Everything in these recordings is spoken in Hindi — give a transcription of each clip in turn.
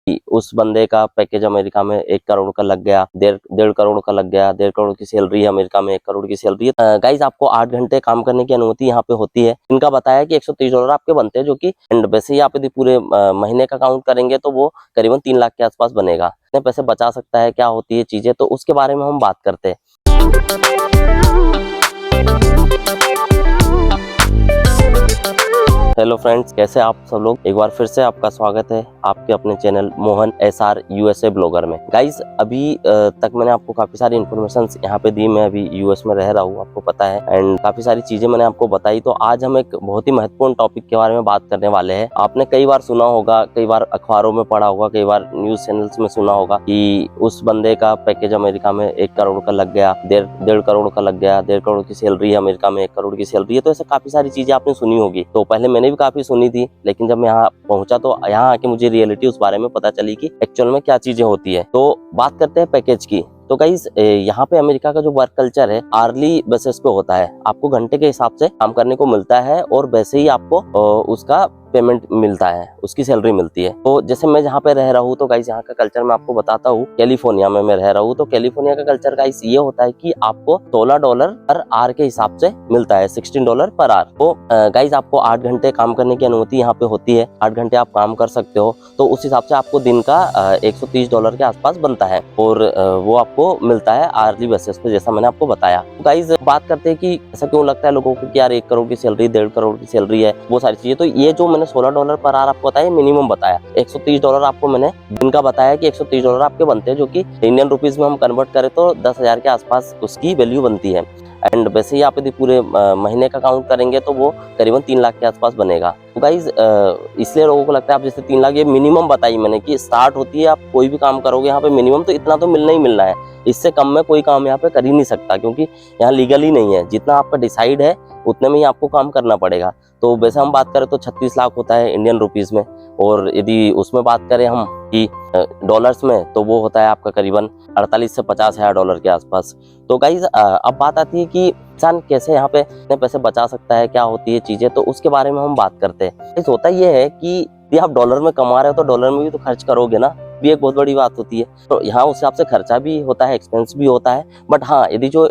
कि उस बंदे का पैकेज अमेरिका में 1 करोड़ का लग गया, डेढ़ करोड़ का लग गया, 1.5 करोड़ की सैलरी है अमेरिका में, 1 करोड़ की सैलरी है। गाइज आपको 8 घंटे काम करने की अनुमति यहाँ पे होती है। इनका बताया कि $130 आपके बनते हैं, जो कि एंड वैसे ही आप यदि पूरे महीने का काउंट करेंगे तो वो करीबन 3 लाख के आसपास बनेगा। कितने पैसे बचा सकता है, क्या होती है चीजें, तो उसके बारे में हम बात करते हैं। हेलो फ्रेंड्स, कैसे आप सब लोग। एक बार फिर से आपका स्वागत है आपके अपने channel Mohan SR USA blogger में। गाइज अभी तक मैंने आपको काफी सारी इन्फॉर्मेशन यहाँ पे दी। मैं अभी US में रह रहा हूँ, आपको पता है, एंड काफी सारी चीजें मैंने आपको बताई। तो आज हम एक बहुत ही महत्वपूर्ण टॉपिक के बारे में बात करने वाले हैं। आपने कई बार सुना होगा, कई बार अखबारों में पढ़ा होगा, कई बार न्यूज चैनल्स में सुना होगा कि उस बंदे का पैकेज अमेरिका में 1 करोड़ का लग गया, डेढ़ करोड़ का लग गया, 1.5 करोड़ की सैलरी है अमेरिका में, 1 करोड़ की सैलरी है। तो ऐसे काफी सारी चीजें आपने सुनी होगी। तो पहले मैंने भी काफी सुनी थी, लेकिन जब मैं यहाँ पहुंचा तो यहाँ आके मुझे रियलिटी उस बारे में पता चली कि एक्चुअल में क्या चीजें होती है। तो बात करते हैं पैकेज की। तो गाइस यहाँ पे अमेरिका का जो वर्क कल्चर है आर्ली बेसिस पे होता है। आपको घंटे के हिसाब से काम करने को मिलता है और वैसे ही आपको उसका पेमेंट मिलता है, उसकी सैलरी मिलती है। तो जैसे मैं जहाँ पे रह रहा हूँ, तो गाइस यहाँ का कल्चर मैं आपको बताता हूँ। कैलिफोर्निया में मैं रह रहा हूँ, तो कैलिफोर्निया का कल्चर गाइस ये होता है कि आपको $16 पर आवर के हिसाब से मिलता है, $16 पर आवर। तो गाइस आपको 8 घंटे काम करने की अनुमति यहाँ पे होती है। 8 घंटे आप काम कर सकते हो, तो उस हिसाब से आपको दिन का $130 के आसपास बनता है, और वो आपको मिलता है आर्ली बेसिस पे, जैसा मैंने आपको बताया। गाइस बात करते हैं कि ऐसा क्यों लगता है लोगों को कि यार 1 करोड़ की सैलरी, 1.5 करोड़ की सैलरी है, वो सारी चीजें। तो ये जो मैंने $16 पर आवर आपको बताया, मिनिमम बताया। $130 आपको मैंने दिन का बताया कि $130 आपके बनते हैं, जो कि इंडियन रुपीज में हम कन्वर्ट करें तो 10,000 के आसपास उसकी वैल्यू बनती है। एंड वैसे ही आप यदि पूरे महीने का काउंट करेंगे तो वो करीबन 3 लाख के आसपास बनेगा। तो गाइज इसलिए लोगों को लगता है, आप जैसे 3 लाख ये मिनिमम बताई मैंने कि स्टार्ट होती है, आप कोई भी काम करोगे यहाँ पे मिनिमम तो इतना तो मिलना ही मिलना है। इससे कम में कोई काम यहाँ पे कर ही नहीं सकता, क्योंकि यहाँ लीगल ही नहीं है। जितना आपका डिसाइड है उतने में ही आपको काम करना पड़ेगा। तो वैसे हम बात करें तो 36 लाख होता है इंडियन रुपीज में, और यदि उसमें बात करें हम कि डॉलर्स में, तो वो होता है आपका करीबन 48 से 50 हजार डॉलर के आसपास। तो गाइज अब बात आती है कि इंसान कैसे यहाँ पे अपने पैसे बचा सकता है, क्या होती है चीजें, तो उसके बारे में हम बात करते हैं। होता ये है कि यदि आप डॉलर में कमा रहे हो तो डॉलर में भी तो खर्च करोगे ना, भी एक बहुत बड़ी बात होती है। तो यहाँ उस हिसाब से खर्चा भी होता है, एक्सपेंस भी होता है। बट हाँ, यदि जो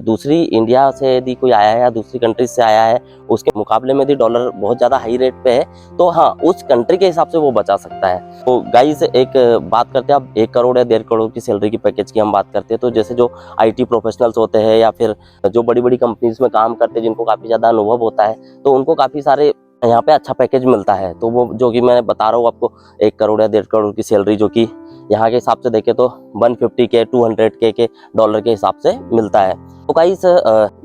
दूसरी इंडिया से यदि कोई आया है या दूसरी कंट्री से आया है, उसके मुकाबले में यदि डॉलर बहुत ज्यादा हाई रेट पे है, तो हाँ उस कंट्री के हिसाब से वो बचा सकता है। तो गाइस एक बात करते हैं, अब 1 करोड़ या 1.5 करोड़ की सैलरी की पैकेज की हम बात करते हैं। तो जैसे जो IT प्रोफेशनल्स होते हैं या फिर जो बड़ी बड़ी कंपनीज में काम करते हैं, जिनको काफी ज्यादा अनुभव होता है, तो उनको काफी सारे यहाँ पे अच्छा पैकेज मिलता है। तो वो जो कि मैं बता रहा हूँ आपको, 1 करोड़ या 1.5 करोड़ की सैलरी, जो कि यहाँ के हिसाब से देखे तो 150 के 200 के डॉलर के हिसाब से मिलता है। तो गाइस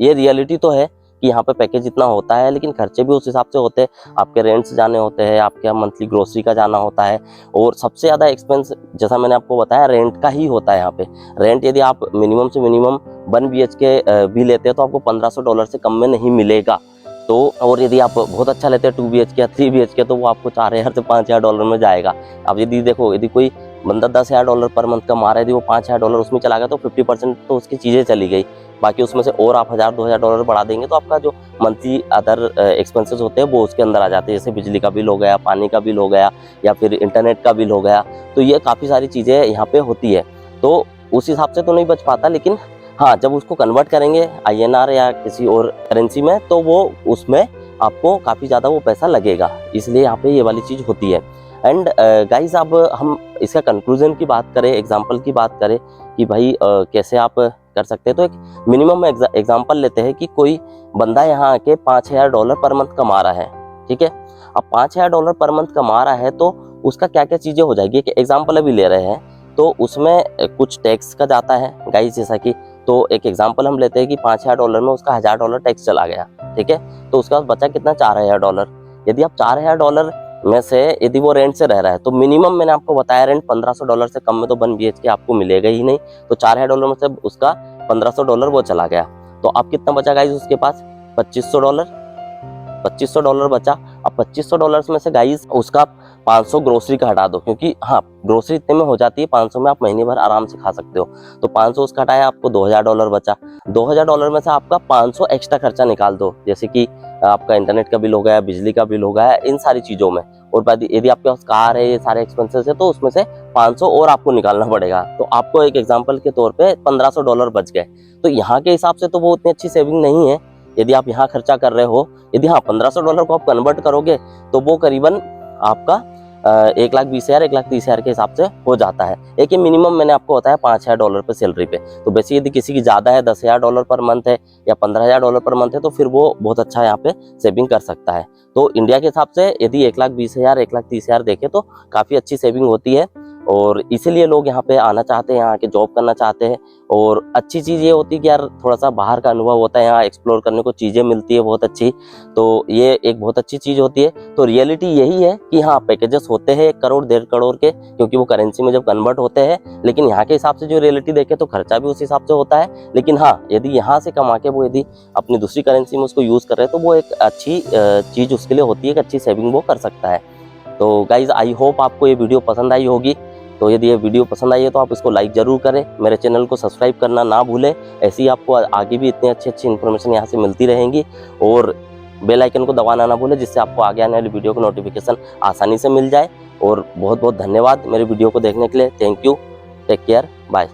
ये रियलिटी तो है कि यहाँ पे पैकेज इतना होता है, लेकिन खर्चे भी उस हिसाब से होते हैं। आपके रेंट्स जाने होते हैं, आपके मंथली ग्रोसरी का जाना होता है, और सबसे ज्यादा एक्सपेंस जैसा मैंने आपको बताया रेंट का ही होता है। यहाँ पे रेंट यदि आप मिनिमम से मिनिमम 1 BHK भी लेते हैं तो आपको $1,500 से कम में नहीं मिलेगा। तो और यदि आप बहुत अच्छा लेते हैं 2 BHK या 3 BHK, तो वो आपको 4,000 से $5,000 में जाएगा। अब यदि देखो, यदि कोई बंदा $10,000 पर मंथ कमा रहा है, यदि वो $5,000 उसमें चला गया, तो 50% तो उसकी चीजें चली गई। बाकी उसमें से और आप $1,000-2,000 बढ़ा देंगे तो आपका जो मंथली अदर एक्सपेंसेस होते हैं वो उसके अंदर आ जाते हैं। जैसे बिजली का बिल हो गया, पानी का बिल हो गया, या फिर इंटरनेट का बिल हो गया। तो ये काफ़ी सारी चीज़ें यहाँ पे होती है। तो उस हिसाब से तो नहीं बच पाता, लेकिन हाँ जब उसको कन्वर्ट करेंगे INR या किसी और करेंसी में, तो वो उसमें आपको काफ़ी ज़्यादा वो पैसा लगेगा। इसलिए यहाँ पे ये वाली चीज़ होती है। एंड गाइज अब हम इसका कंक्लूजन की बात करें, एग्जाम्पल की बात करें कि भाई कैसे आप कर सकते हैं। तो एक मिनिमम एग्जाम्पल लेते हैं कि कोई बंदा यहाँ आके $5,000 पर मंथ कमा रहा है, ठीक है। अब $5,000 पर मंथ कमा रहा है, तो उसका क्या क्या चीज़ें हो जाएगी, एक एग्जाम्पल अभी ले रहे हैं। तो उसमें कुछ टैक्स का जाता है गाइज, जैसा कि, तो एक एग्जाम्पल हम लेते हैं कि $5,000 में उसका $1,000 टैक्स चला गया, ठीक है। तो उसके बाद बचा कितना, $4,000। यदि आप $4,000 में से यदि वो रेंट से रह रहा है, तो मिनिमम मैंने आपको बताया रेंट $1,500 से कम में तो 1 BHK आपको मिलेगा ही नहीं। तो $4,000 में से उसका $1,500 वो चला गया। तो अब कितना बचा गाइज उसके पास, $2,500। $2,500 बचा। अब $2,500 में से गाइज उसका 500 ग्रोसरी का हटा दो, क्योंकि हाँ ग्रोसरी इतने में हो जाती है, 500 में आप महीने भर आराम से खा सकते हो। तो 500 उसका हटाया, आपको $2,000 बचा। $2,000 में से आपका 500 एक्स्ट्रा खर्चा निकाल दो, जैसे कि आपका इंटरनेट का बिल हो गया, बिजली का बिल हो गया, इन सारी चीज़ों में। और यदि आपके पास कार है, ये सारे एक्सपेंसेस है, तो उसमें से 500 और आपको निकालना पड़ेगा। तो आपको एक एग्जांपल के तौर पे $1500 बच गए। तो यहाँ के हिसाब से तो वो उतनी अच्छी सेविंग नहीं है यदि आप यहाँ खर्चा कर रहे हो। यदि हाँ $1500 को आप कन्वर्ट करोगे तो वो करीबन आपका 1,20,000 1,30,000 के हिसाब से हो जाता है। एक ये मिनिमम मैंने आपको बताया $5,000 पे सैलरी पे। तो वैसे यदि किसी की ज़्यादा है, $10,000 पर मंथ है या $15,000 पर मंथ है, तो फिर वो बहुत अच्छा यहाँ पे सेविंग कर सकता है। तो इंडिया के हिसाब से यदि 1,20,000 1,30,000 देखें तो काफ़ी अच्छी सेविंग होती है, और इसीलिए लोग यहाँ पे आना चाहते हैं, यहाँ के जॉब करना चाहते हैं। और अच्छी चीज़ ये होती है कि यार थोड़ा सा बाहर का अनुभव होता है, यहाँ एक्सप्लोर करने को चीज़ें मिलती है बहुत अच्छी। तो ये एक बहुत अच्छी चीज़ होती है। तो रियलिटी यही है कि हाँ पैकेजेस होते हैं 1 करोड़ 1.5 करोड़ के, क्योंकि वो करेंसी में जब कन्वर्ट होते हैं। लेकिन यहाँ के हिसाब से जो रियलिटी देखे तो खर्चा भी उस हिसाब से होता है। लेकिन हाँ यदि यहाँ से कमा के वो यदि अपनी दूसरी करेंसी में उसको यूज़ कर रहे हैं, तो वो एक अच्छी चीज़ उसके लिए होती है, एक अच्छी सेविंग वो कर सकता है। तो गाइज आई होप आपको ये वीडियो पसंद आई होगी। तो यदि ये वीडियो पसंद आई है तो आप इसको लाइक ज़रूर करें, मेरे चैनल को सब्सक्राइब करना ना भूलें। ऐसी आपको आगे भी इतनी अच्छी इन्फॉर्मेशन यहाँ से मिलती रहेंगी। और बेल आइकन को दबाना ना भूलें, जिससे आपको आगे आने वाली वीडियो की नोटिफिकेशन आसानी से मिल जाए। और बहुत बहुत धन्यवाद मेरे वीडियो को देखने के लिए। Thank you, take care, bye.